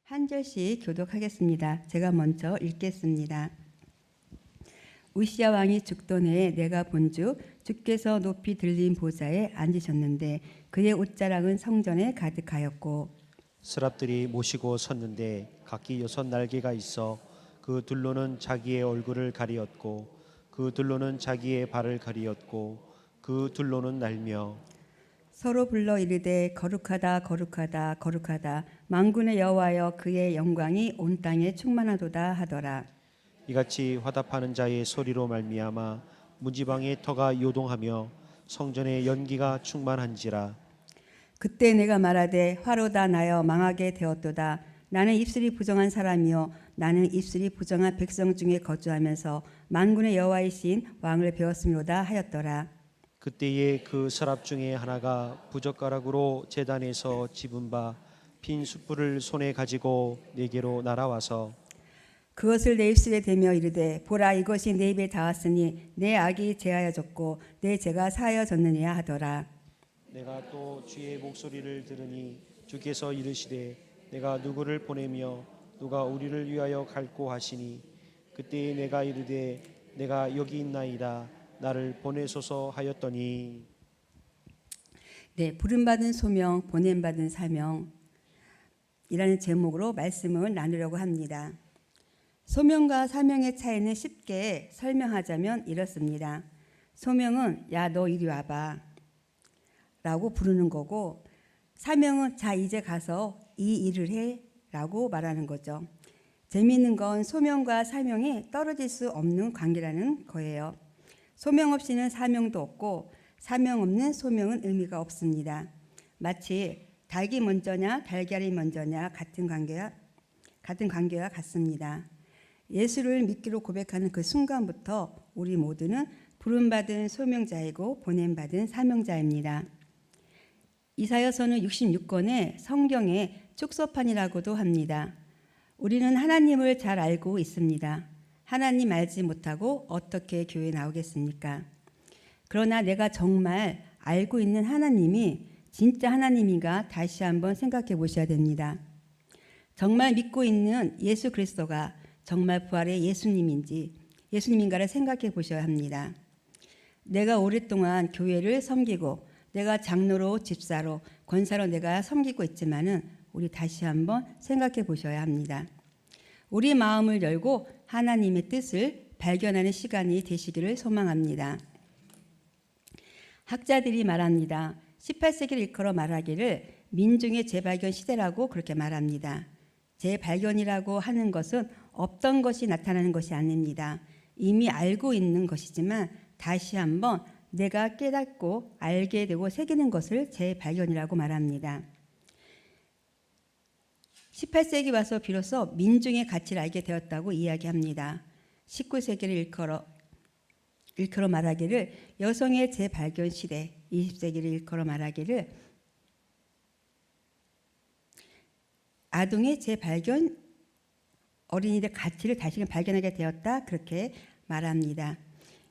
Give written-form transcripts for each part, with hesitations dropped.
한 절씩 교독하겠습니다. 제가 먼저 읽겠습니다. 우시야 왕이 죽던 해에 내가 본즉 주께서 높이 들린 보좌에 앉으셨는데 그의 옷자락은 성전에 가득하였고 스랍들이 모시고 섰는데 각기 6 날개가 있어 그 둘로는 자기의 얼굴을 가리었고 그 둘로는 자기의 발을 가리었고 그 둘로는 날며 서로 불러 이르되 거룩하다 거룩하다 거룩하다 만군의 여호와여 그의 영광이 온 땅에 충만하도다 하더라. 이같이 화답하는 자의 소리로 말미암아 문지방의 터가 요동하며 성전의 연기가 충만한지라. 그때 내가 말하되 화로다 나여 망하게 되었도다. 나는 입술이 부정한 사람이요 나는 입술이 부정한 백성 중에 거주하면서 만군의 여호와이신 왕을 배웠음이로다 하였더라. 그때에 그 서랍 중에 하나가 부젓가락으로 제단에서 집은 바 빈 숯불을 손에 가지고 내게로 날아와서 그것을 내 입술에 대며 이르되 보라 이것이 내 입에 닿았으니 내 악이 제하여졌고 내 죄가 사하여졌느니라 하더라. 내가 또 주의 목소리를 들으니 주께서 이르시되 내가 누구를 보내며 누가 우리를 위하여 갈고 하시니 그때에 내가 이르되 내가 여기 있나이다 나를 보내소서 하였더니 네, 부름받은 소명 보냄받은 사명 이라는 제목으로 말씀을 나누려고 합니다. 소명과 사명의 차이는 쉽게 설명하자면 이렇습니다. 소명은 야 너 이리 와봐 라고 부르는 거고 사명은 자 이제 가서 이 일을 해 라고 말하는 거죠. 재미있는 건 소명과 사명이 떨어질 수 없는 관계라는 거예요. 소명 없이는 사명도 없고 사명 없는 소명은 의미가 없습니다. 마치 닭이 먼저냐 달걀이 먼저냐 같은 관계와 같습니다. 예수를 믿기로 고백하는 그 순간부터 우리 모두는 부름받은 소명자이고 보냄받은 사명자입니다. 이사야서는 66권의 성경의 축소판이라고도 합니다. 우리는 하나님을 잘 알고 있습니다. 하나님 알지 못하고 어떻게 교회에 나오겠습니까? 그러나 내가 정말 알고 있는 하나님이 진짜 하나님인가 다시 한번 생각해 보셔야 됩니다. 정말 믿고 있는 예수 그리스도가 정말 부활의 예수님인가를 생각해 보셔야 합니다. 내가 오랫동안 교회를 섬기고 내가 장로로 집사로 권사로 내가 섬기고 있지만은 우리 다시 한번 생각해 보셔야 합니다. 우리 마음을 열고 하나님의 뜻을 발견하는 시간이 되시기를 소망합니다. 학자들이 말합니다. 18세기를 일컬어 말하기를 민중의 재발견 시대라고 그렇게 말합니다. 재발견이라고 하는 것은 없던 것이 나타나는 것이 아닙니다. 이미 알고 있는 것이지만 다시 한번 내가 깨닫고 알게 되고 새기는 것을 재발견이라고 말합니다. 18세기 와서 비로소 민중의 가치를 알게 되었다고 이야기합니다. 19세기를 일컬어 말하기를 여성의 재발견 시대, 20세기를 일컬어 말하기를 아동의 재발견, 어린이들 가치를 다시금 발견하게 되었다 그렇게 말합니다.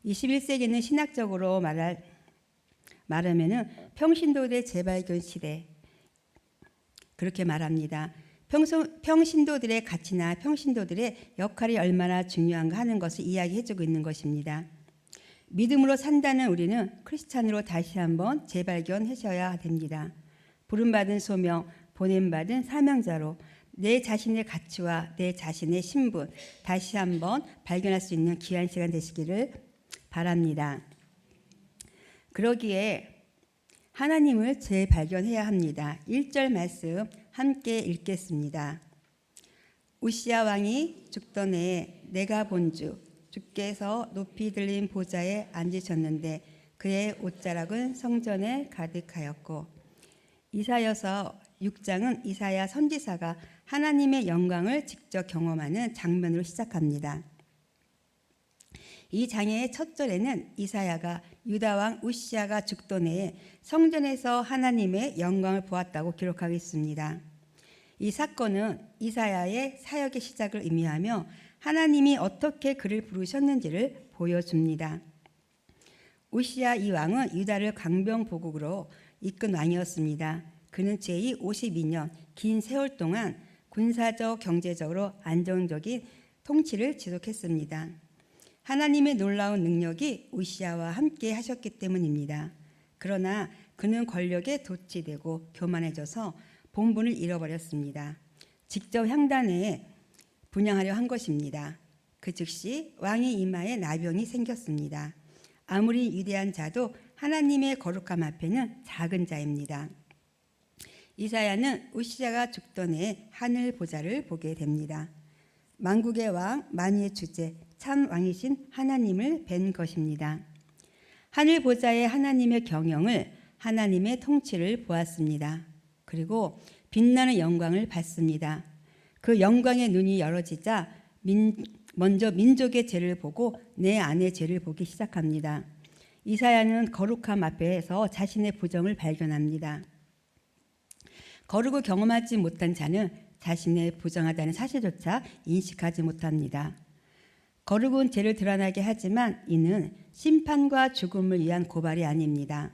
21세기는 신학적으로 말하면은 평신도들의 재발견 시대 그렇게 말합니다. 평신도들의 가치나 평신도들의 역할이 얼마나 중요한가 하는 것을 이야기해주고 있는 것입니다. 믿음으로 산다는 우리는 크리스찬으로 다시 한번 재발견하셔야 됩니다. 부름받은 소명, 보냄받은 사명자로 내 자신의 가치와 내 자신의 신분 다시 한번 발견할 수 있는 귀한 시간 되시기를 바랍니다. 그러기에 하나님을 재발견해야 합니다. 1절 말씀 함께 읽겠습니다. 우시야 왕이 죽던 해에 내가 본즉 주께서 높이 들린 보좌에 앉으셨는데 그의 옷자락은 성전에 가득하였고 이사야서 6장은 이사야 선지자가 하나님의 영광을 직접 경험하는 장면으로 시작합니다. 이 장의 첫 절에는 이사야가 유다왕 우시야가 죽던 해에 성전에서 하나님의 영광을 보았다고 기록하고 있습니다. 이 사건은 이사야의 사역의 시작을 의미하며 하나님이 어떻게 그를 부르셨는지를 보여줍니다. 우시야 이 왕은 유다를 강병보국으로 이끈 왕이었습니다. 그는 제2 52년 긴 세월 동안 군사적, 경제적으로 안정적인 통치를 지속했습니다. 하나님의 놀라운 능력이 우시아와 함께 하셨기 때문입니다. 그러나 그는 권력에 도취되고 교만해져서 본분을 잃어버렸습니다. 직접 향단에 분양하려 한 것입니다. 그 즉시 왕의 이마에 나병이 생겼습니다. 아무리 위대한 자도 하나님의 거룩함 앞에는 작은 자입니다. 이사야는 우시아가 죽던 해 하늘 보좌를 보게 됩니다. 만국의 왕, 만유의 주제, 참 왕이신 하나님을 뵌 것입니다. 하늘 보좌의 하나님의 경영을, 하나님의 통치를 보았습니다. 그리고 빛나는 영광을 봤습니다. 그 영광의 눈이 열어지자 먼저 민족의 죄를 보고 내 안의 죄를 보기 시작합니다. 이사야는 거룩함 앞에서 자신의 부정을 발견합니다. 거룩을 경험하지 못한 자는 자신의 부정하다는 사실조차 인식하지 못합니다. 거룩은 죄를 드러나게 하지만 이는 심판과 죽음을 위한 고발이 아닙니다.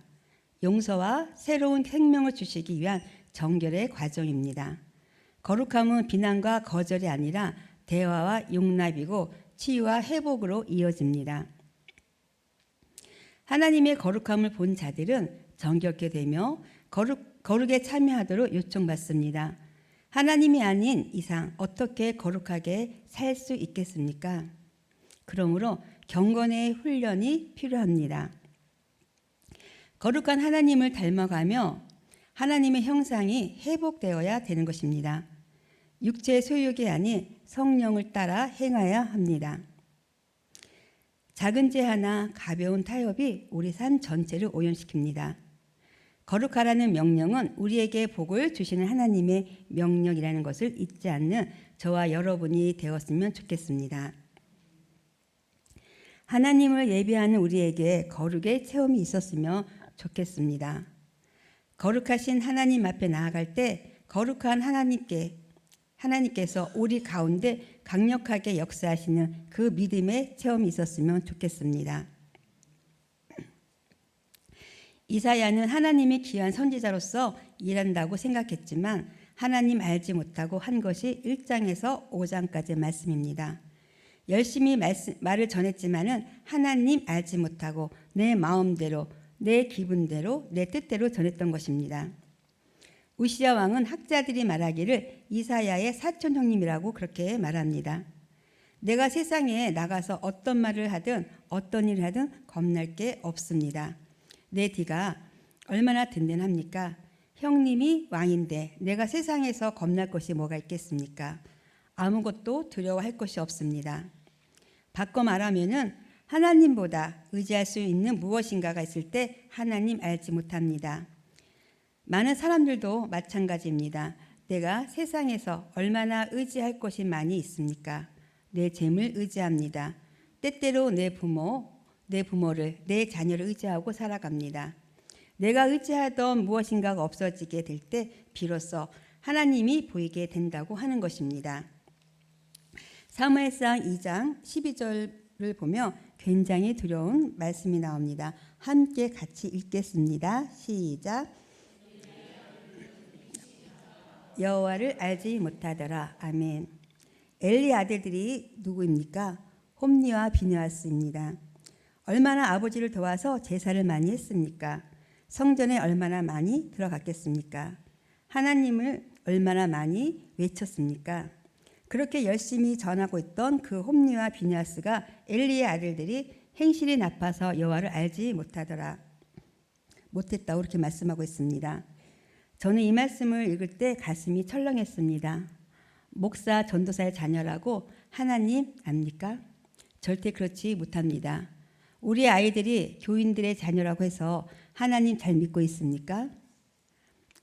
용서와 새로운 생명을 주시기 위한 정결의 과정입니다. 거룩함은 비난과 거절이 아니라 대화와 용납이고 치유와 회복으로 이어집니다. 하나님의 거룩함을 본 자들은 정결케 되며 거룩에 참여하도록 요청받습니다. 하나님이 아닌 이상 어떻게 거룩하게 살 수 있겠습니까? 그러므로 경건의 훈련이 필요합니다. 거룩한 하나님을 닮아가며 하나님의 형상이 회복되어야 되는 것입니다. 육체의 소욕이 아닌 성령을 따라 행해야 합니다. 작은 죄 하나, 가벼운 타협이 우리 삶 전체를 오염시킵니다. 거룩하라는 명령은 우리에게 복을 주시는 하나님의 명령이라는 것을 잊지 않는 저와 여러분이 되었으면 좋겠습니다. 하나님을 예배하는 우리에게 거룩의 체험이 있었으면 좋겠습니다. 거룩하신 하나님 앞에 나아갈 때 거룩한 하나님께서 우리 가운데 강력하게 역사하시는 그 믿음의 체험이 있었으면 좋겠습니다. 이사야는 하나님의 귀한 선지자로서 일한다고 생각했지만 하나님 알지 못하고 한 것이 1장에서 5장까지의 말씀입니다. 열심히 말을 전했지만은 하나님 알지 못하고 내 마음대로, 내 기분대로, 내 뜻대로 전했던 것입니다. 우시아 왕은 학자들이 말하기를 이사야의 사촌 형님이라고 그렇게 말합니다. 내가 세상에 나가서 어떤 말을 하든 어떤 일을 하든 겁날 게 없습니다. 내 뒤가 얼마나 든든합니까? 형님이 왕인데 내가 세상에서 겁날 것이 뭐가 있겠습니까? 아무것도 두려워할 것이 없습니다. 바꿔 말하면은 하나님보다 의지할 수 있는 무엇인가가 있을 때 하나님 알지 못합니다. 많은 사람들도 마찬가지입니다. 내가 세상에서 얼마나 의지할 것이 많이 있습니까? 내 재물 의지합니다. 때때로 내 부모를, 내 자녀를 의지하고 살아갑니다. 내가 의지하던 무엇인가가 없어지게 될 때 비로소 하나님이 보이게 된다고 하는 것입니다. 사무엘상 2장 12절을 보며 굉장히 두려운 말씀이 나옵니다. 함께 같이 읽겠습니다. 시작. 여호와를 알지 못하더라. 아멘. 엘리 아들들이 누구입니까? 홈니와 비느하스입니다. 얼마나 아버지를 도와서 제사를 많이 했습니까? 성전에 얼마나 많이 들어갔겠습니까? 하나님을 얼마나 많이 외쳤습니까? 그렇게 열심히 전하고 있던 그 홈니와 비느하스가 엘리의 아들들이 행실이 나빠서 여호와를 알지 못했다고 이렇게 말씀하고 있습니다. 저는 이 말씀을 읽을 때 가슴이 철렁했습니다. 목사, 전도사의 자녀라고 하나님 압니까? 절대 그렇지 못합니다. 우리 아이들이 교인들의 자녀라고 해서 하나님 잘 믿고 있습니까?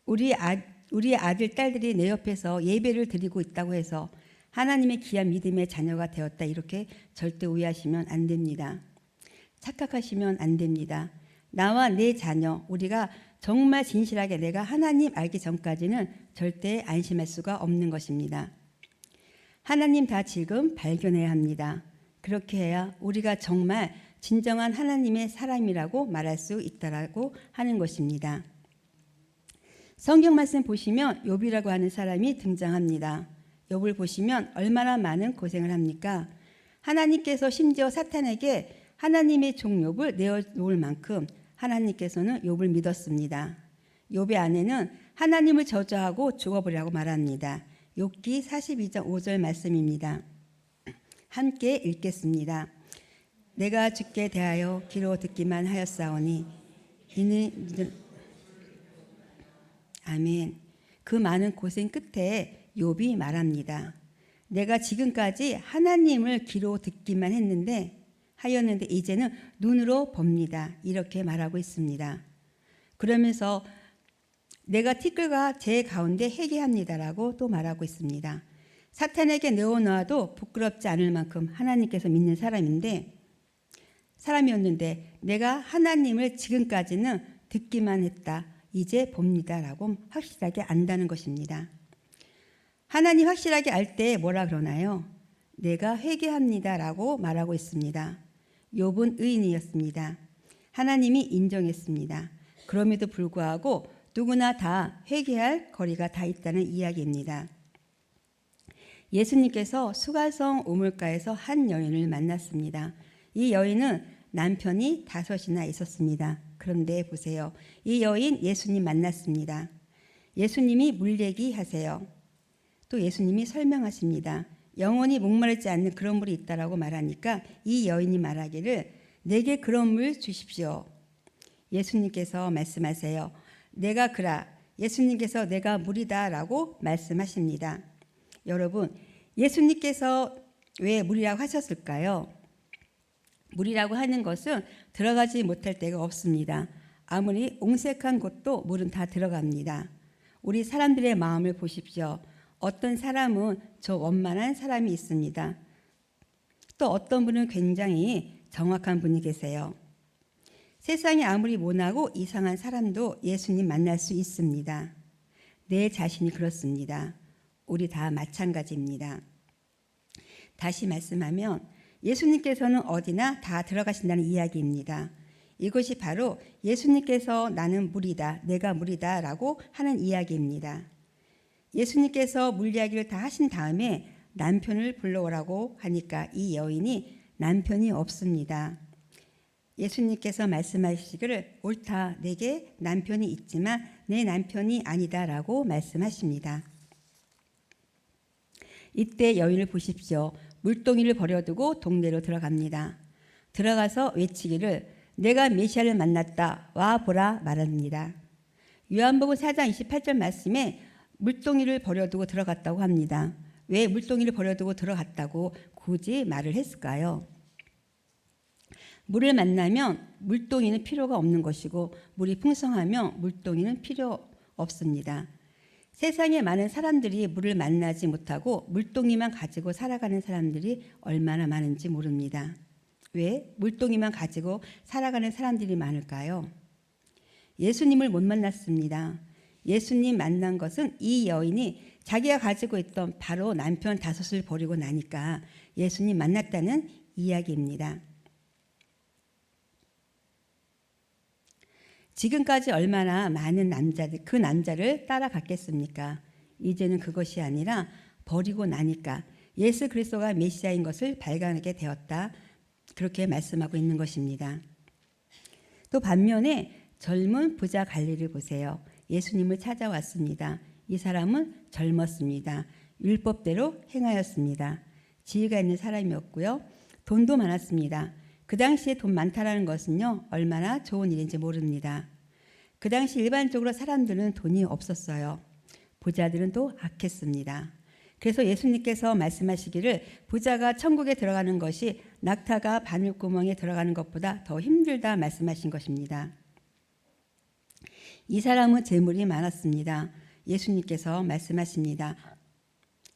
우리 아들, 딸들이 내 옆에서 예배를 드리고 있다고 해서 하나님의 귀한 믿음의 자녀가 되었다 이렇게 절대 오해하시면 안 됩니다. 착각하시면 안 됩니다. 나와 내 자녀, 우리가 정말 진실하게 내가 하나님 알기 전까지는 절대 안심할 수가 없는 것입니다. 하나님 다 지금 발견해야 합니다. 그렇게 해야 우리가 정말 진정한 하나님의 사람이라고 말할 수 있다라고 하는 것입니다. 성경 말씀 보시면 욥이라고 하는 사람이 등장합니다. 욥을 보시면 얼마나 많은 고생을 합니까? 하나님께서 심지어 사탄에게 하나님의 종 욥을 내어놓을 만큼 하나님께서는 욥을 믿었습니다. 욥의 아내는 하나님을 저주하고 죽어버리라고 말합니다. 욥기 42장 5절 말씀입니다. 함께 읽겠습니다. 내가 주께 대하여 귀로 듣기만 하였사오니 이는 아멘. 그 많은 고생 끝에 욥이 말합니다. 내가 지금까지 하나님을 귀로 듣기만 하였는데 이제는 눈으로 봅니다. 이렇게 말하고 있습니다. 그러면서 내가 티끌과 제 가운데 회개합니다라고 또 말하고 있습니다. 사탄에게 내어놓아도 부끄럽지 않을 만큼 하나님께서 믿는 사람이었는데 내가 하나님을 지금까지는 듣기만 했다. 이제 봅니다라고 확실하게 안다는 것입니다. 하나님 확실하게 알 때 뭐라 그러나요? 내가 회개합니다라고 말하고 있습니다. 욥은 의인이었습니다. 하나님이 인정했습니다. 그럼에도 불구하고 누구나 다 회개할 거리가 다 있다는 이야기입니다. 예수님께서 수가성 우물가에서 한 여인을 만났습니다. 이 여인은 남편이 5이나 있었습니다. 그런데 보세요. 이 여인 예수님 만났습니다. 예수님이 물 얘기하세요. 또 예수님이 설명하십니다. 영원히 목마르지 않는 그런 물이 있다라고 말하니까 이 여인이 말하기를 내게 그런 물 주십시오. 예수님께서 말씀하세요. 내가 그라. 예수님께서 내가 물이다라고 말씀하십니다. 여러분, 예수님께서 왜 물이라고 하셨을까요? 물이라고 하는 것은 들어가지 못할 데가 없습니다. 아무리 옹색한 곳도 물은 다 들어갑니다. 우리 사람들의 마음을 보십시오. 어떤 사람은 저 원만한 사람이 있습니다. 또 어떤 분은 굉장히 정확한 분이 계세요. 세상에 아무리 모나고 이상한 사람도 예수님 만날 수 있습니다. 내 자신이 그렇습니다. 우리 다 마찬가지입니다. 다시 말씀하면 예수님께서는 어디나 다 들어가신다는 이야기입니다. 이것이 바로 예수님께서 나는 물이다, 내가 물이다 라고 하는 이야기입니다. 예수님께서 물 이야기를 다 하신 다음에 남편을 불러오라고 하니까 이 여인이 남편이 없습니다. 예수님께서 말씀하시기를 옳다, 내게 남편이 있지만 내 남편이 아니다라고 말씀하십니다. 이때 여인을 보십시오. 물동이를 버려두고 동네로 들어갑니다. 들어가서 외치기를 내가 메시아를 만났다, 와 보라 말합니다. 요한복음 4장 28절 말씀에 물동이를 버려두고 들어갔다고 합니다. 왜 물동이를 버려두고 들어갔다고 굳이 말을 했을까요? 물을 만나면 물동이는 필요가 없는 것이고 물이 풍성하면 물동이는 필요 없습니다. 세상에 많은 사람들이 물을 만나지 못하고 물동이만 가지고 살아가는 사람들이 얼마나 많은지 모릅니다. 왜 물동이만 가지고 살아가는 사람들이 많을까요? 예수님을 못 만났습니다. 예수님 만난 것은 이 여인이 자기가 가지고 있던 바로 남편 5을 버리고 나니까 예수님 만났다는 이야기입니다. 지금까지 얼마나 많은 남자들, 그 남자를 따라갔겠습니까? 이제는 그것이 아니라 버리고 나니까 예수 그리스도가 메시아인 것을 발견하게 되었다. 그렇게 말씀하고 있는 것입니다. 또 반면에 젊은 부자 갈리를 보세요. 예수님을 찾아왔습니다. 이 사람은 젊었습니다. 율법대로 행하였습니다. 지혜가 있는 사람이었고요. 돈도 많았습니다. 그 당시에 돈 많다라는 것은요, 얼마나 좋은 일인지 모릅니다. 그 당시 일반적으로 사람들은 돈이 없었어요. 부자들은 또 악했습니다. 그래서 예수님께서 말씀하시기를 부자가 천국에 들어가는 것이 낙타가 바늘구멍에 들어가는 것보다 더 힘들다 말씀하신 것입니다. 이 사람은 재물이 많았습니다. 예수님께서 말씀하십니다.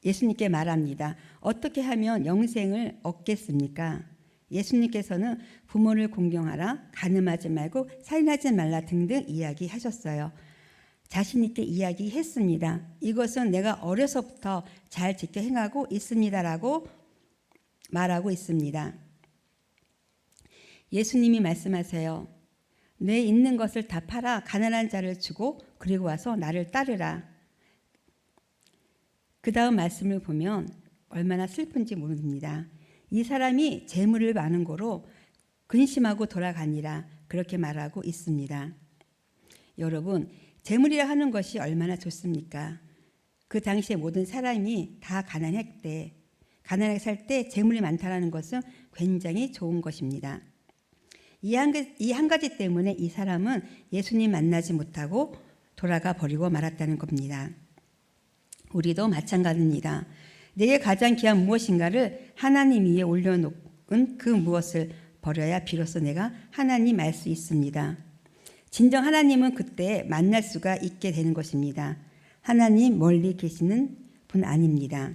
예수님께 말합니다. 어떻게 하면 영생을 얻겠습니까? 예수님께서는 부모를 공경하라, 간음하지 말고 살인하지 말라 등등 이야기하셨어요. 자신 있게 이야기했습니다. 이것은 내가 어려서부터 잘 지켜 행하고 있습니다라고 말하고 있습니다. 예수님이 말씀하세요. 내 있는 것을 다 팔아 가난한 자를 주고 그리고 와서 나를 따르라. 그 다음 말씀을 보면 얼마나 슬픈지 모릅니다. 이 사람이 재물을 많은 거로 근심하고 돌아가니라 그렇게 말하고 있습니다. 여러분, 재물이라 하는 것이 얼마나 좋습니까? 그 당시에 모든 사람이 다 가난하게 살 때 재물이 많다는 것은 굉장히 좋은 것입니다. 이 한 가지 때문에 이 사람은 예수님 만나지 못하고 돌아가 버리고 말았다는 겁니다. 우리도 마찬가지입니다. 내게 가장 귀한 무엇인가를 하나님 위에 올려놓은 그 무엇을 버려야 비로소 내가 하나님 알 수 있습니다. 진정 하나님은 그때 만날 수가 있게 되는 것입니다. 하나님 멀리 계시는 분 아닙니다.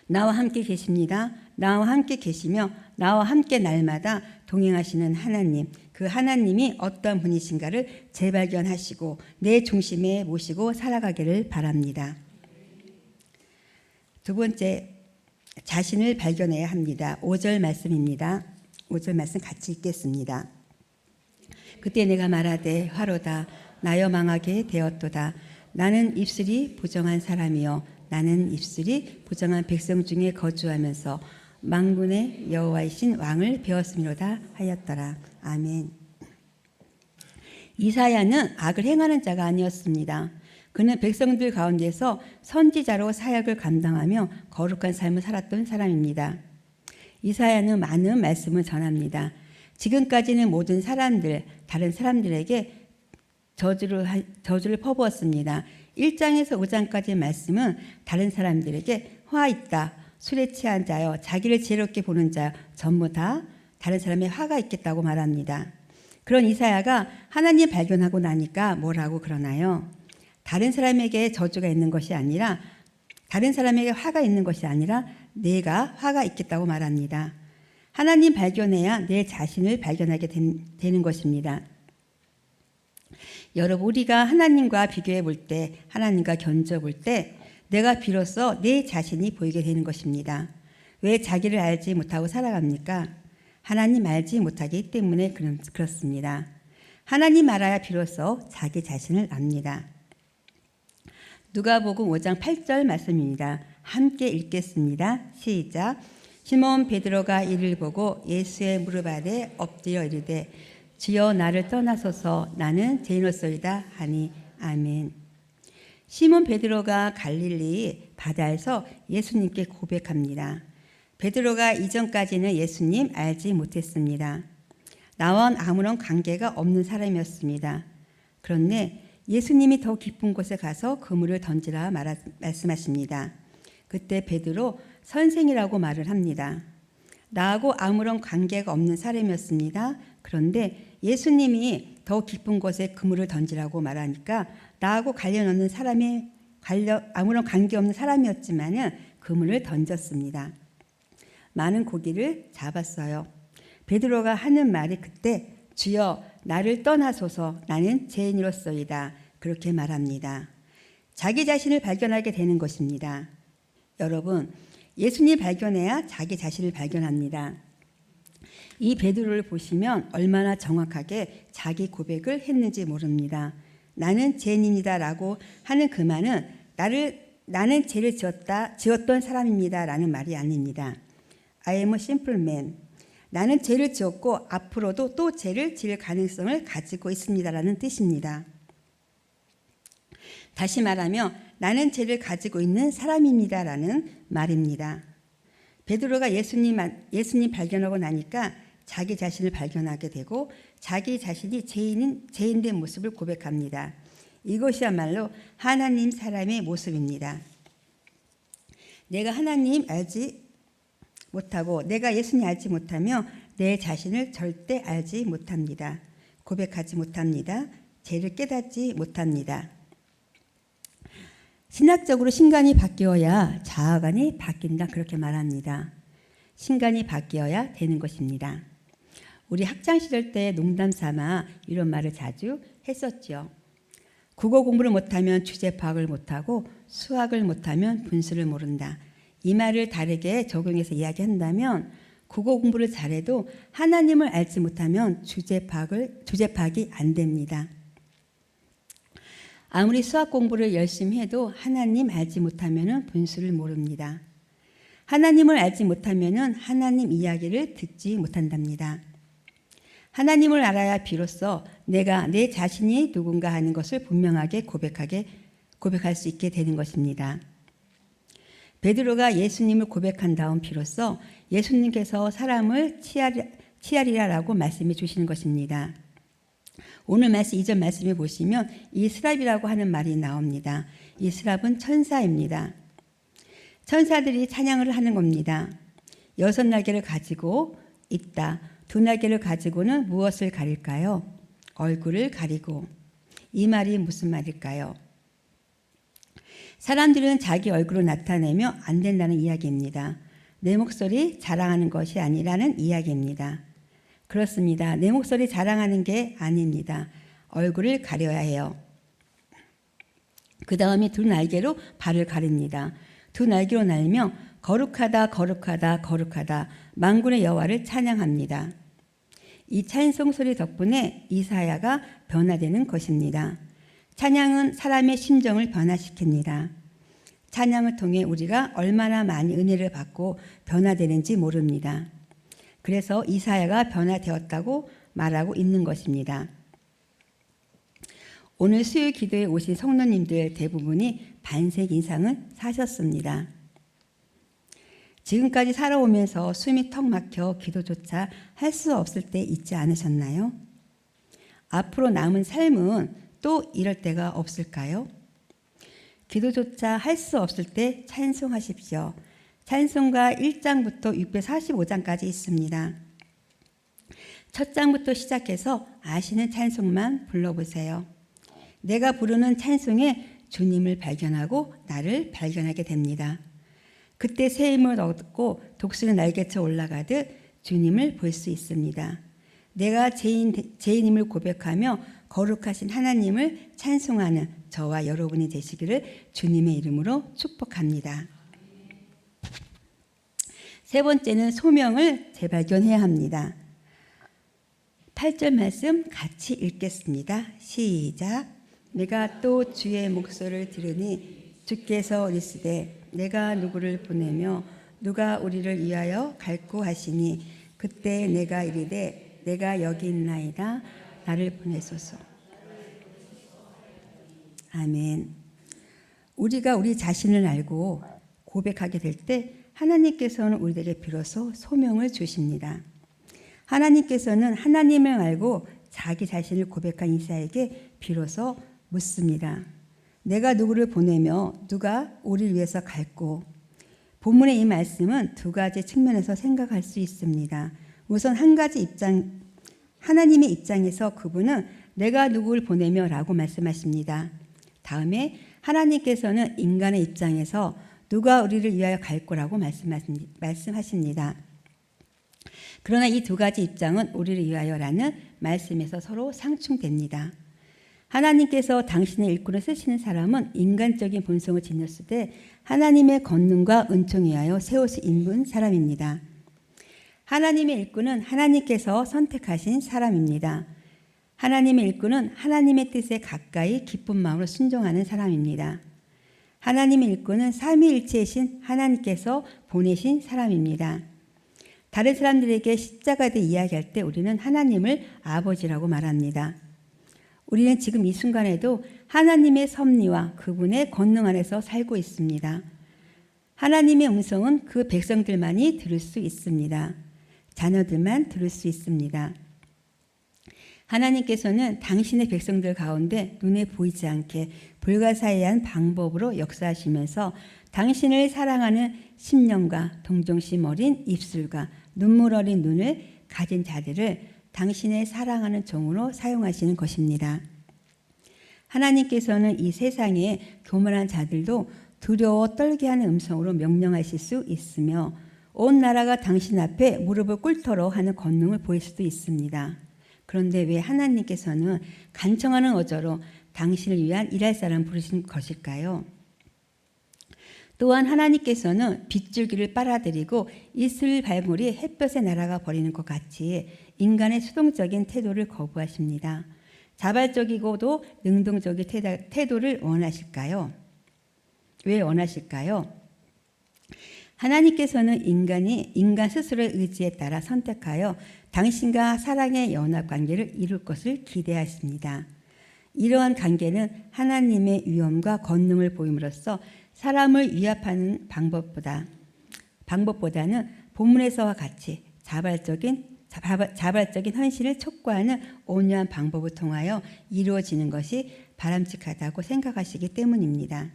나와 함께 계십니다. 나와 함께 계시며 나와 함께 날마다 동행하시는 하나님, 그 하나님이 어떤 분이신가를 재발견하시고 내 중심에 모시고 살아가기를 바랍니다. 두 번째, 자신을 발견해야 합니다. 5절 말씀입니다. 5절 말씀 같이 읽겠습니다. 그때 내가 말하되 화로다 나여 망하게 되었도다. 나는 입술이 부정한 사람이요 나는 입술이 부정한 백성 중에 거주하면서 만군의 여호와이신 왕을 배웠음이로다 하였더라. 아멘. 이사야는 악을 행하는 자가 아니었습니다. 그는 백성들 가운데서 선지자로 사역을 감당하며 거룩한 삶을 살았던 사람입니다. 이사야는 많은 말씀을 전합니다. 지금까지는 모든 사람들, 다른 사람들에게 저주를 퍼부었습니다. 1장에서 5장까지의 말씀은 다른 사람들에게 화 있다, 술에 취한 자여, 자기를 지혜롭게 보는 자여, 전부 다 다른 사람의 화가 있겠다고 말합니다. 그런 이사야가 하나님 발견하고 나니까 뭐라고 그러나요? 다른 사람에게 저주가 있는 것이 아니라, 다른 사람에게 화가 있는 것이 아니라 내가 화가 있겠다고 말합니다. 하나님 발견해야 내 자신을 발견하게 되는 것입니다. 여러분, 우리가 하나님과 비교해 볼 때, 하나님과 견져 볼 때 내가 비로소 내 자신이 보이게 되는 것입니다. 왜 자기를 알지 못하고 살아갑니까? 하나님 알지 못하기 때문에 그렇습니다. 하나님 알아야 비로소 자기 자신을 압니다. 누가복음 5장 8절 말씀입니다. 함께 읽겠습니다. 시작. 시몬 베드로가 이를 보고 예수의 무릎 아래 엎드려 이르되 주여 나를 떠나소서 나는 죄인으로소이다 하니 아멘. 시몬 베드로가 갈릴리 바다에서 예수님께 고백합니다. 베드로가 이전까지는 예수님 알지 못했습니다. 나와 아무런 관계가 없는 사람이었습니다. 그런데 예수님이 더 깊은 곳에 가서 그물을 던지라 말씀하십니다. 그때 베드로 선생이라고 말을 합니다. 나하고 아무런 관계가 없는 사람이었습니다. 그런데 예수님이 더 깊은 곳에 그물을 던지라고 말하니까 나하고 관련 없는 아무런 관계 없는 사람이었지만은 그물을 던졌습니다. 많은 고기를 잡았어요. 베드로가 하는 말이 그때 주여 나를 떠나소서 나는 죄인으로소이다 그렇게 말합니다. 자기 자신을 발견하게 되는 것입니다. 여러분, 예수님 발견해야 자기 자신을 발견합니다. 이 베드로를 보시면 얼마나 정확하게 자기 고백을 했는지 모릅니다. 나는 죄인이다라고 하는 그 말은 나는 죄를 지었던 사람입니다라는 말이 아닙니다. I am a simple man. 나는 죄를 지었고 앞으로도 또 죄를 지을 가능성을 가지고 있습니다라는 뜻입니다. 다시 말하면 나는 죄를 가지고 있는 사람입니다라는 말입니다. 베드로가 예수님 발견하고 나니까 자기 자신을 발견하게 되고 자기 자신이 죄인된 모습을 고백합니다. 이것이야말로 하나님 사람의 모습입니다. 내가 하나님 알지 못하고 내가 예수님 알지 못하며 내 자신을 절대 알지 못합니다. 고백하지 못합니다. 죄를 깨닫지 못합니다. 신학적으로 신간이 바뀌어야 자아관이 바뀐다 그렇게 말합니다. 신간이 바뀌어야 되는 것입니다. 우리 학창시절 때 농담 삼아 이런 말을 자주 했었죠. 국어 공부를 못하면 주제 파악을 못하고 수학을 못하면 분수를 모른다. 이 말을 다르게 적용해서 이야기한다면 국어 공부를 잘해도 하나님을 알지 못하면 주제 파악이 안 됩니다. 아무리 수학 공부를 열심히 해도 하나님 알지 못하면 분수를 모릅니다. 하나님을 알지 못하면 하나님 이야기를 듣지 못한답니다. 하나님을 알아야 비로소 내가 내 자신이 누군가 하는 것을 분명하게 고백할 수 있게 되는 것입니다. 베드로가 예수님을 고백한 다음 비로소 예수님께서 사람을 치하리라라고 말씀해 주시는 것입니다. 오늘 말씀 이전 말씀에 보시면 이 스랍이라고 하는 말이 나옵니다. 이 스랍은 천사입니다. 천사들이 찬양을 하는 겁니다. 6날개를 가지고 있다. 2날개를 가지고는 무엇을 가릴까요? 얼굴을 가리고. 이 말이 무슨 말일까요? 사람들은 자기 얼굴을 나타내며 안 된다는 이야기입니다. 내 목소리 자랑하는 것이 아니라는 이야기입니다. 그렇습니다. 내 목소리 자랑하는 게 아닙니다. 얼굴을 가려야 해요. 그 다음에 2날개로 발을 가립니다. 2날개로 날며 거룩하다 거룩하다 거룩하다 만군의 여호와를 찬양합니다. 이 찬송 소리 덕분에 이사야가 변화되는 것입니다. 찬양은 사람의 심정을 변화시킵니다. 찬양을 통해 우리가 얼마나 많이 은혜를 받고 변화되는지 모릅니다. 그래서 이사야가 변화되었다고 말하고 있는 것입니다. 오늘 수요 기도에 오신 성도님들 대부분이 반세기 이상은 사셨습니다. 지금까지 살아오면서 숨이 턱 막혀 기도조차 할 수 없을 때 있지 않으셨나요? 앞으로 남은 삶은 또 이럴 때가 없을까요? 기도조차 할 수 없을 때 찬송하십시오. 찬송가 1장부터 645장까지 있습니다. 첫 장부터 시작해서 아시는 찬송만 불러보세요. 내가 부르는 찬송에 주님을 발견하고 나를 발견하게 됩니다. 그때 새 힘을 얻고 독수리 날개쳐 올라가듯 주님을 볼 수 있습니다. 내가 죄인임을 고백하며 거룩하신 하나님을 찬송하는 저와 여러분이 되시기를 주님의 이름으로 축복합니다. 세 번째는 소명을 재발견해야 합니다. 8절 말씀 같이 읽겠습니다. 시작. 내가 또 주의 목소리를 들으니 주께서 이르시되 내가 누구를 보내며 누가 우리를 위하여 갈고 하시니 그때 내가 이르되 내가 여기 있나이다 나를 보내소서. 아멘. 우리가 우리 자신을 알고 고백하게 될 때 하나님께서는 우리에게 비로소 소명을 주십니다. 하나님께서는 하나님을 알고 자기 자신을 고백한 이사에게 비로소 묻습니다. 내가 누구를 보내며 누가 우리를 위해서 갈고. 본문의 이 말씀은 두 가지 측면에서 생각할 수 있습니다. 우선 한 가지 하나님의 입장에서 그분은 내가 누구를 보내며 라고 말씀하십니다. 다음에 하나님께서는 인간의 입장에서 누가 우리를 위하여 갈 거라고 말씀하십니다. 그러나 이 두 가지 입장은 우리를 위하여라는 말씀에서 서로 상충됩니다. 하나님께서 당신의 일꾼을 쓰시는 사람은 인간적인 본성을 지녔을 때 하나님의 권능과 은총에 의하여 세워서 입은 사람입니다. 하나님의 일꾼은 하나님께서 선택하신 사람입니다. 하나님의 일꾼은 하나님의 뜻에 가까이 기쁜 마음으로 순종하는 사람입니다. 하나님의 일꾼은 삼위일체이신 하나님께서 보내신 사람입니다. 다른 사람들에게 십자가에 대해 이야기할 때 우리는 하나님을 아버지라고 말합니다. 우리는 지금 이 순간에도 하나님의 섭리와 그분의 권능 안에서 살고 있습니다. 하나님의 음성은 그 백성들만이 들을 수 있습니다. 자녀들만 들을 수 있습니다. 하나님께서는 당신의 백성들 가운데 눈에 보이지 않게 불가사의한 방법으로 역사하시면서 당신을 사랑하는 심령과 동정심 어린 입술과 눈물 어린 눈을 가진 자들을 당신의 사랑하는 종으로 사용하시는 것입니다. 하나님께서는 이 세상에 교만한 자들도 두려워 떨게 하는 음성으로 명령하실 수 있으며 온 나라가 당신 앞에 무릎을 꿇도록 하는 권능을 보일 수도 있습니다. 그런데 왜 하나님께서는 간청하는 어조로 당신을 위한 일할 사람 부르신 것일까요? 또한 하나님께서는 빗줄기를 빨아들이고 이슬 발물이 햇볕에 날아가 버리는 것 같이 인간의 수동적인 태도를 거부하십니다. 자발적이고도 능동적인 태도를 원하실까요? 왜 원하실까요? 하나님께서는 인간 스스로의 의지에 따라 선택하여 당신과 사랑의 연합 관계를 이룰 것을 기대하십니다. 이러한 관계는 하나님의 위엄과 권능을 보임으로써 사람을 위압하는 방법보다는 본문에서와 같이 자발적인 헌신을 촉구하는 온유한 방법을 통하여 이루어지는 것이 바람직하다고 생각하시기 때문입니다.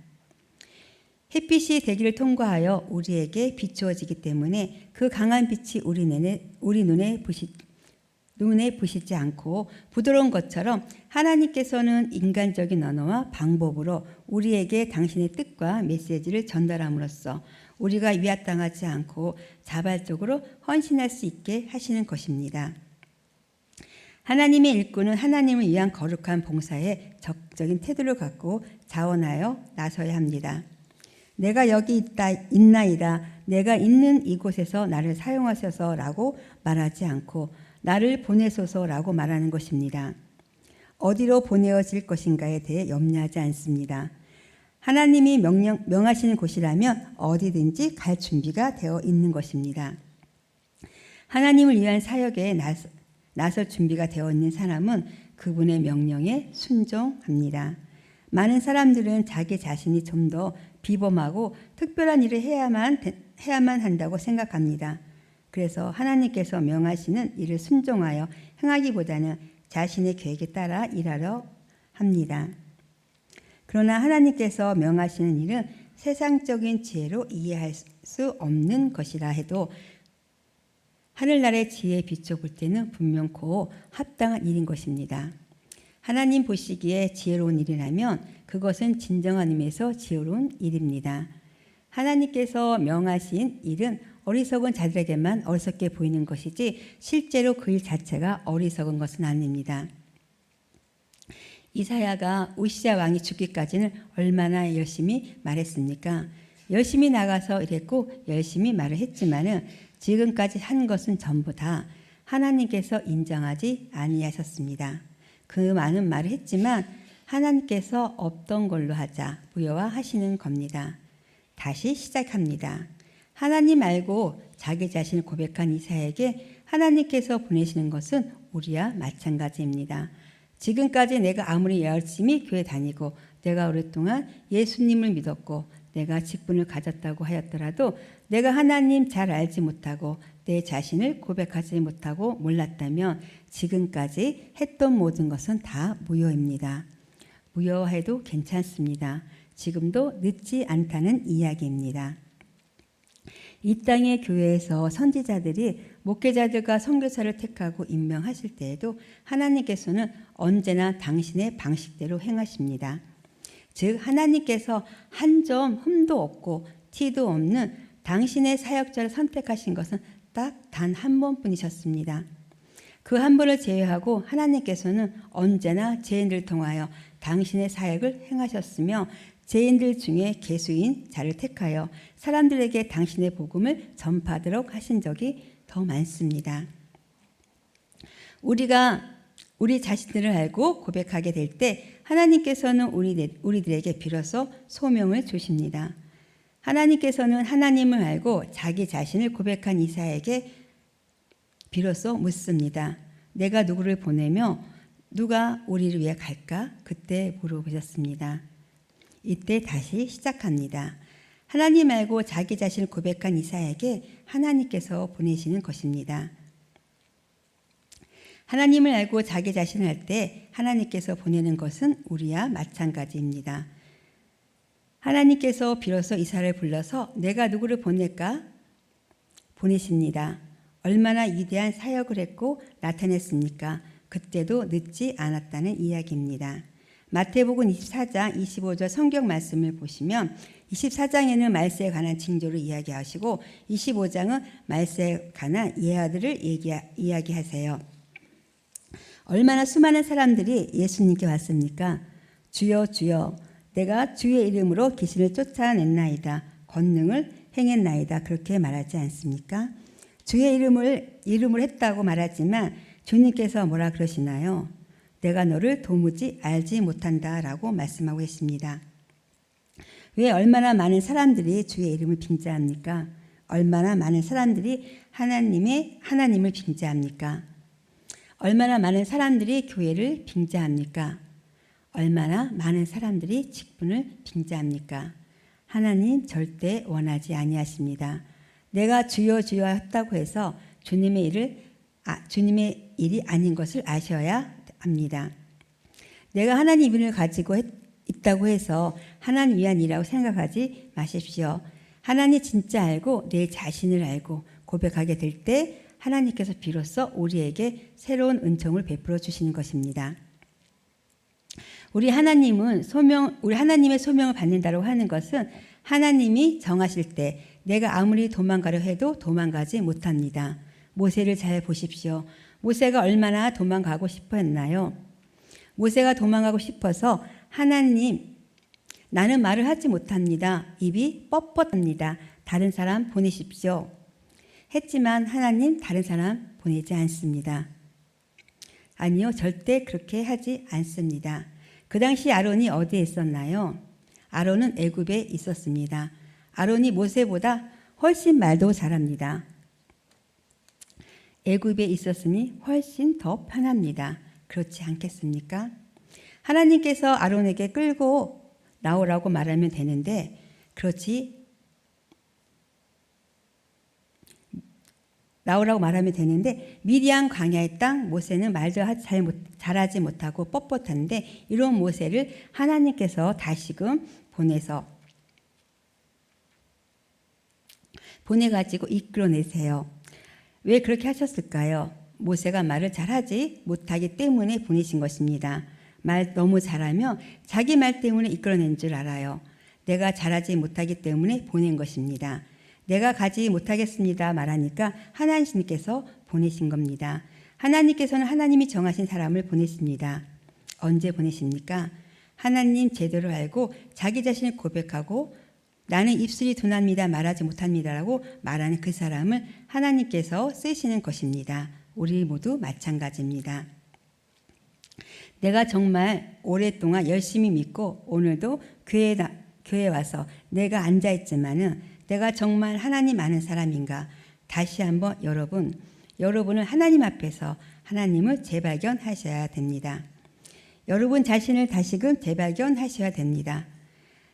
햇빛이 대기를 통과하여 우리에게 비추어지기 때문에 그 강한 빛이 우리 눈에 부시지 않고 부드러운 것처럼 하나님께서는 인간적인 언어와 방법으로 우리에게 당신의 뜻과 메시지를 전달함으로써 우리가 위압당하지 않고 자발적으로 헌신할 수 있게 하시는 것입니다. 하나님의 일꾼은 하나님을 위한 거룩한 봉사에 적극적인 태도를 갖고 자원하여 나서야 합니다. 내가 여기 있나이다. 내가 있는 이곳에서 나를 사용하셔서라고 말하지 않고 나를 보내소서라고 말하는 것입니다. 어디로 보내어질 것인가에 대해 염려하지 않습니다. 하나님이 명하시는 곳이라면 어디든지 갈 준비가 되어 있는 것입니다. 하나님을 위한 사역에 나설 준비가 되어 있는 사람은 그분의 명령에 순종합니다. 많은 사람들은 자기 자신이 좀 더 비범하고 특별한 일을 해야만 한다고 생각합니다. 그래서 하나님께서 명하시는 일을 순종하여 행하기보다는 자신의 계획에 따라 일하려 합니다. 그러나 하나님께서 명하시는 일은 세상적인 지혜로 이해할 수 없는 것이라 해도 하늘나라의 지혜에 비춰볼 때는 분명코 합당한 일인 것입니다. 하나님 보시기에 지혜로운 일이라면 그것은 진정한 의미에서 지혜로운 일입니다. 하나님께서 명하신 일은 어리석은 자들에게만 어리석게 보이는 것이지 실제로 그 일 자체가 어리석은 것은 아닙니다. 이사야가 우시야 왕이 죽기까지는 얼마나 열심히 말했습니까? 열심히 나가서 일했고 열심히 말을 했지만은 지금까지 한 것은 전부 다 하나님께서 인정하지 아니하셨습니다. 그 많은 말을 했지만 하나님께서 없던 걸로 하자 무효화하시는 겁니다. 다시 시작합니다. 하나님 말고 자기 자신을 고백한 이사야에게 하나님께서 보내시는 것은 우리와 마찬가지입니다. 지금까지 내가 아무리 열심히 교회 다니고 내가 오랫동안 예수님을 믿었고 내가 직분을 가졌다고 하였더라도 내가 하나님 잘 알지 못하고 내 자신을 고백하지 못하고 몰랐다면 지금까지 했던 모든 것은 다 무효입니다. 무효해도 괜찮습니다. 지금도 늦지 않다는 이야기입니다. 이 땅의 교회에서 선지자들이 목회자들과 선교사를 택하고 임명하실 때에도 하나님께서는 언제나 당신의 방식대로 행하십니다. 즉 하나님께서 한 점 흠도 없고 티도 없는 당신의 사역자를 선택하신 것은 딱 단 한 번뿐이셨습니다. 그 한 번을 제외하고 하나님께서는 언제나 죄인들을 통하여 당신의 사역을 행하셨으며 죄인들 중에 계수인 자를 택하여 사람들에게 당신의 복음을 전파하도록 하신 적이 더 많습니다. 우리가 우리 자신들을 알고 고백하게 될 때 하나님께서는 우리들에게 비로소 소명을 주십니다. 하나님께서는 하나님을 알고 자기 자신을 고백한 이사야에게 비로소 묻습니다. 내가 누구를 보내며 누가 우리를 위해 갈까? 그때 물어보셨습니다. 이때 다시 시작합니다. 하나님 알고 자기 자신을 고백한 이사야에게 하나님께서 보내시는 것입니다. 하나님을 알고 자기 자신을 할 때 하나님께서 보내는 것은 우리와 마찬가지입니다. 하나님께서 비로소 이사야를 불러서 내가 누구를 보낼까? 보내십니다. 얼마나 위대한 사역을 했고 나타냈습니까? 그때도 늦지 않았다는 이야기입니다. 마태복음 24장 25절 성경 말씀을 보시면 24장에는 말세에 관한 징조를 이야기하시고 25장은 말세에 관한 예화들을 이야기하세요. 얼마나 수많은 사람들이 예수님께 왔습니까? 주여 주여 내가 주의 이름으로 귀신을 쫓아냈나이다. 권능을 행했나이다. 그렇게 말하지 않습니까? 주의 이름을 했다고 말하지만 주님께서 뭐라 그러시나요? 내가 너를 도무지 알지 못한다라고 말씀하고 계십니다. 왜 얼마나 많은 사람들이 주의 이름을 빙자합니까? 얼마나 많은 사람들이 하나님을 빙자합니까? 얼마나 많은 사람들이 교회를 빙자합니까? 얼마나 많은 사람들이 직분을 빙자합니까? 하나님 절대 원하지 아니하십니다. 내가 주여 주여 했다고 해서 주님의 일이 아닌 것을 아셔야 합니다. 내가 하나님 이름을 가지고 있다고 해서 하나님 위한 일이라고 생각하지 마십시오. 하나님 진짜 알고 내 자신을 알고 고백하게 될 때 하나님께서 비로소 우리에게 새로운 은총을 베풀어 주시는 것입니다. 우리 하나님의 소명을 받는다고 하는 것은 하나님이 정하실 때 내가 아무리 도망가려 해도 도망가지 못합니다. 모세를 잘 보십시오. 모세가 얼마나 도망가고 싶어 했나요? 모세가 도망가고 싶어서 하나님, 나는 말을 하지 못합니다. 입이 뻣뻣합니다. 다른 사람 보내십시오. 했지만 하나님 다른 사람 보내지 않습니다. 아니요, 절대 그렇게 하지 않습니다. 그 당시 아론이 어디에 있었나요? 아론은 애굽에 있었습니다. 아론이 모세보다 훨씬 말도 잘합니다. 애굽에 있었으니 훨씬 더 편합니다. 그렇지 않겠습니까? 하나님께서 아론에게 끌고 나오라고 말하면 되는데 나오라고 말하면 되는데 미디안 광야의 땅 모세는 말도 잘하지 못하고 뻣뻣한데 이런 모세를 하나님께서 다시금 보내가지고 이끌어내세요. 왜 그렇게 하셨을까요? 모세가 말을 잘하지 못하기 때문에 보내신 것입니다. 말 너무 잘하며 자기 말 때문에 이끌어낸 줄 알아요. 내가 잘하지 못하기 때문에 보낸 것입니다. 내가 가지 못하겠습니다 말하니까 하나님께서 보내신 겁니다. 하나님께서는 하나님이 정하신 사람을 보냈습니다. 언제 보내십니까? 하나님 제대로 알고 자기 자신을 고백하고 나는 입술이 둔합니다 말하지 못합니다라고 말하는 그 사람을 하나님께서 쓰시는 것입니다. 우리 모두 마찬가지입니다. 내가 정말 오랫동안 열심히 믿고 오늘도 교회에 와서 내가 앉아있지만은 내가 정말 하나님 아는 사람인가? 다시 한번 여러분은 하나님 앞에서 하나님을 재발견하셔야 됩니다. 여러분 자신을 다시금 재발견하셔야 됩니다.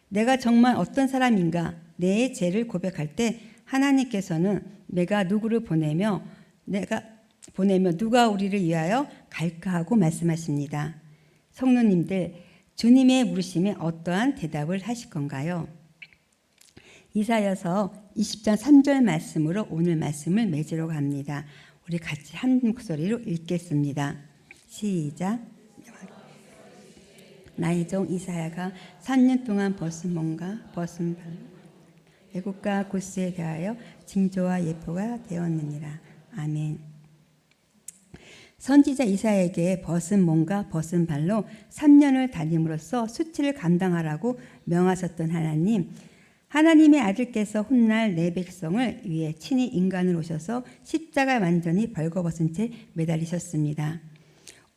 내가 정말 어떤 사람인가? 내 죄를 고백할 때 하나님께서는 내가 누구를 보내며 누가 우리를 위하여 갈까 하고 말씀하십니다. 성도님들, 주님의 물으심에 어떠한 대답을 하실 건가요? 이사야서 20장 3절 말씀으로 오늘 말씀을 맺으려고 합니다. 우리 같이 한 목소리로 읽겠습니다. 시작. 나의 종 이사야가 3년 동안 벗은 몸과 벗은 발 애국과 고스에 대하여 징조와 예표가 되었느니라. 아멘. 선지자 이사야에게 벗은 몸과 벗은 발로 3년을 다님으로써 수치를 감당하라고 명하셨던 하나님의 아들께서 훗날 내 백성을 위해 친히 인간을 오셔서 십자가 완전히 벌거벗은 채 매달리셨습니다.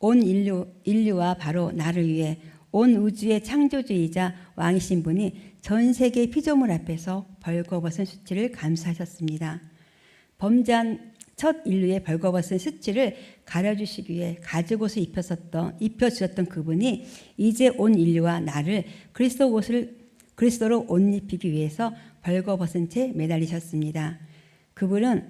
온 인류와 바로 나를 위해 온 우주의 창조주이자 왕이신 분이 전 세계 피조물 앞에서 벌거벗은 수치를 감수하셨습니다. 범죄한 첫 인류의 벌거벗은 수치를 가려주시기 위해 가죽옷을 입혀주셨던 그분이 이제 온 인류와 나를 그리스도로 옷 입히기 위해서 벌거벗은 채 매달리셨습니다. 그분은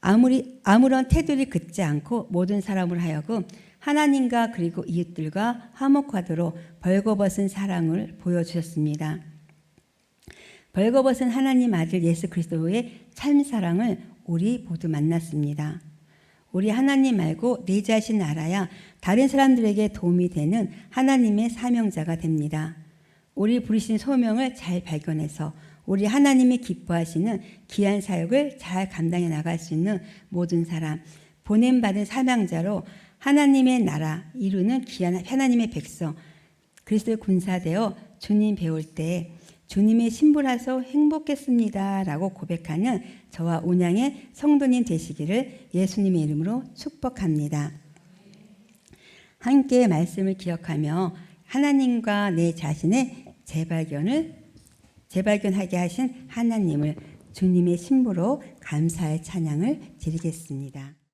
아무런 태도를 긋지 않고 모든 사람을 하여금 하나님과 그리고 이웃들과 화목하도록 벌거벗은 사랑을 보여주셨습니다. 벌거벗은 하나님 아들 예수 그리스도의 참 사랑을 우리 모두 만났습니다. 우리 하나님 말고 내 자신 알아야 다른 사람들에게 도움이 되는 하나님의 사명자가 됩니다. 우리 부르신 소명을 잘 발견해서 우리 하나님이 기뻐하시는 귀한 사역을 잘 감당해 나갈 수 있는 모든 사람, 보냄받은 사명자로 하나님의 나라 이루는 귀한 하나님의 백성, 그리스도의 군사되어 주님 배울 때 주님의 신부라서 행복했습니다 라고 고백하는 저와 온양의 성도님 되시기를 예수님의 이름으로 축복합니다. 함께 말씀을 기억하며 하나님과 내 자신의 재발견하게 하신 하나님을 주님의 신부로 감사의 찬양을 드리겠습니다.